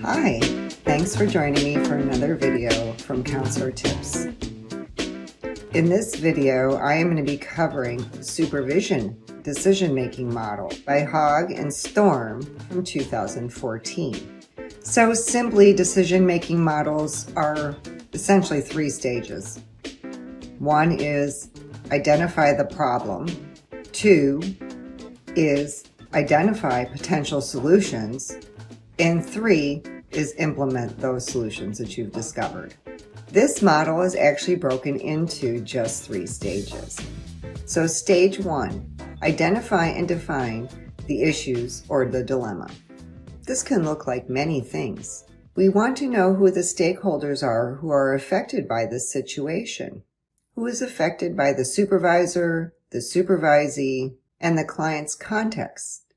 Hi, thanks for joining me for another video from Counselor Tips. In this video, I am going to be covering Supervision Decision Making Model by Haug and Storm from 2014. So simply, decision making models are essentially three stages. One is identify the problem. Two is identify potential solutions. And three is implement those solutions that you've discovered. This model is actually broken into just three stages. So stage one, identify and define the issues or the dilemma. This can look like many things. We want to know who the stakeholders are who are affected by this situation. Who is affected by the supervisor, the supervisee, and the client's context,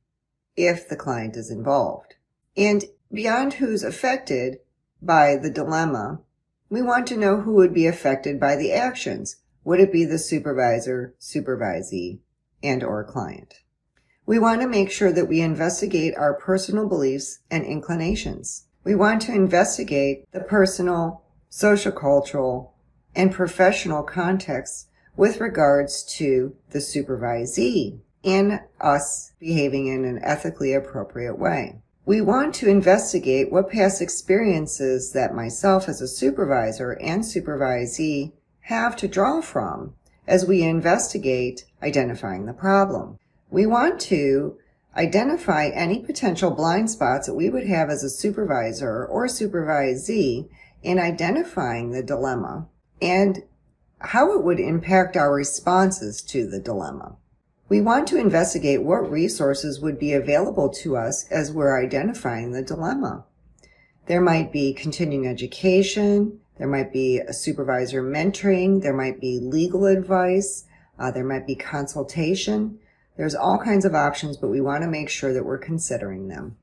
if the client is involved. And beyond who's affected by the dilemma, we want to know who would be affected by the actions. Would it be the supervisor, supervisee, and or client? We want to make sure that we investigate our personal beliefs and inclinations. We want to investigate the personal, social, cultural, and professional contexts with regards to the supervisee and us behaving in an ethically appropriate way. We want to investigate what past experiences that myself as a supervisor and supervisee have to draw from as we investigate identifying the problem. We want to identify any potential blind spots that we would have as a supervisor or supervisee in identifying the dilemma and how it would impact our responses to the dilemma. We want to investigate what resources would be available to us as we're identifying the dilemma. There might be continuing education, there might be a supervisor mentoring, there might be legal advice, there might be consultation. There's all kinds of options, but we want to make sure that we're considering them.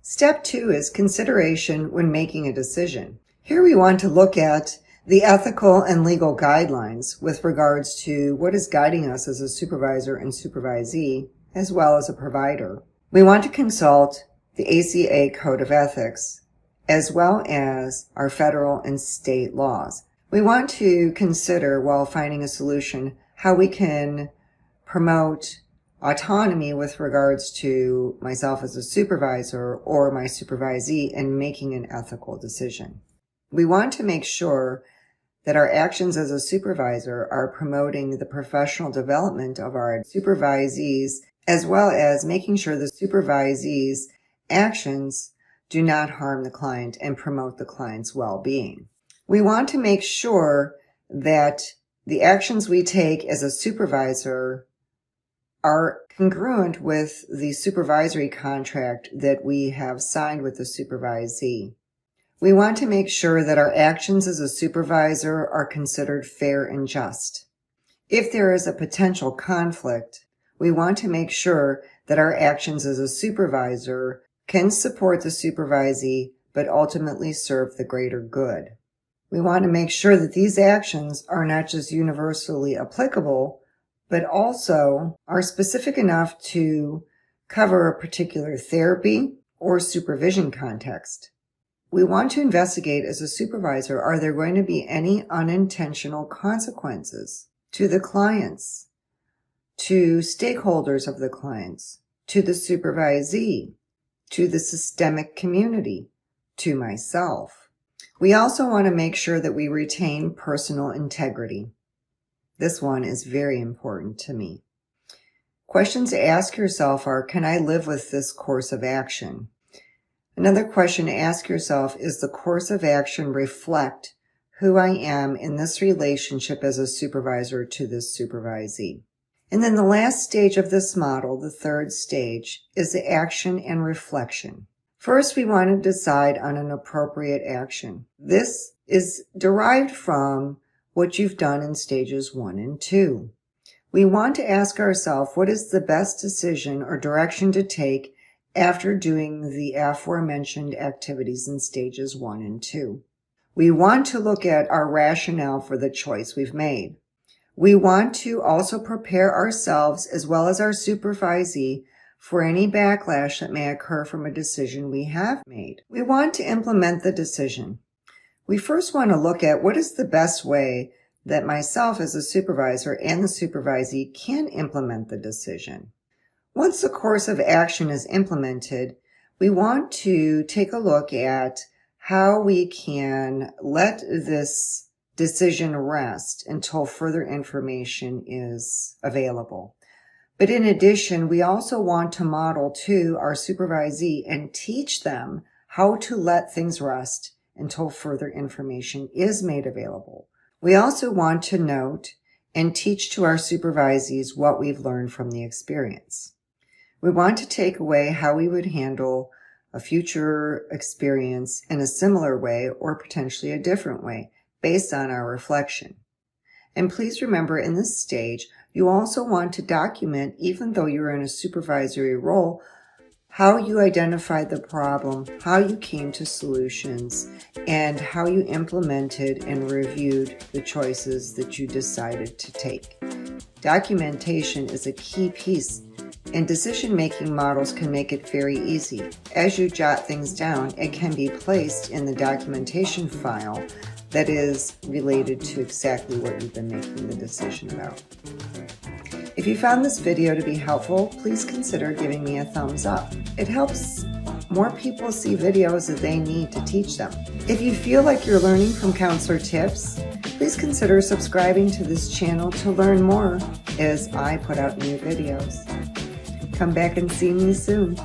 Step two is consideration when making a decision. Here we want to look at the ethical and legal guidelines with regards to what is guiding us as a supervisor and supervisee, as well as a provider. We want to consult the ACA Code of Ethics, as well as our federal and state laws. We want to consider, while finding a solution, how we can promote autonomy with regards to myself as a supervisor or my supervisee in making an ethical decision. We want to make sure that our actions as a supervisor are promoting the professional development of our supervisees, as well as making sure the supervisees' actions do not harm the client and promote the client's well-being. We want to make sure that the actions we take as a supervisor are congruent with the supervisory contract that we have signed with the supervisee. We want to make sure that our actions as a supervisor are considered fair and just. If there is a potential conflict, we want to make sure that our actions as a supervisor can support the supervisee, but ultimately serve the greater good. We want to make sure that these actions are not just universally applicable, but also are specific enough to cover a particular therapy or supervision context. We want to investigate as a supervisor, are there going to be any unintentional consequences to the clients, to stakeholders of the clients, to the supervisee, to the systemic community, to myself. We also want to make sure that we retain personal integrity. This one is very important to me. Questions to ask yourself are, can I live with this course of action? Another question to ask yourself is, the course of action reflect who I am in this relationship as a supervisor to this supervisee? And then the last stage of this model, the third stage, is the action and reflection. First, we want to decide on an appropriate action. This is derived from what you've done in stages 1 and 2. We want to ask ourselves, what is the best decision or direction to take after doing the aforementioned activities in stages 1 and 2. We want to look at our rationale for the choice we've made. We want to also prepare ourselves as well as our supervisee for any backlash that may occur from a decision we have made. We want to implement the decision. We first want to look at what is the best way that myself as a supervisor and the supervisee can implement the decision. Once the course of action is implemented, we want to take a look at how we can let this decision rest until further information is available. But in addition, we also want to model to our supervisee and teach them how to let things rest until further information is made available. We also want to note and teach to our supervisees what we've learned from the experience. We want to take away how we would handle a future experience in a similar way or potentially a different way based on our reflection. And please remember, in this stage, you also want to document, even though you're in a supervisory role, how you identified the problem, how you came to solutions, and how you implemented and reviewed the choices that you decided to take. Documentation is a key piece, and decision-making models can make it very easy. As you jot things down, it can be placed in the documentation file that is related to exactly what you've been making the decision about. If you found this video to be helpful, please consider giving me a thumbs up. It helps more people see videos that they need to teach them. If you feel like you're learning from Counselor Tips, please consider subscribing to this channel to learn more as I put out new videos. Come back and see me soon.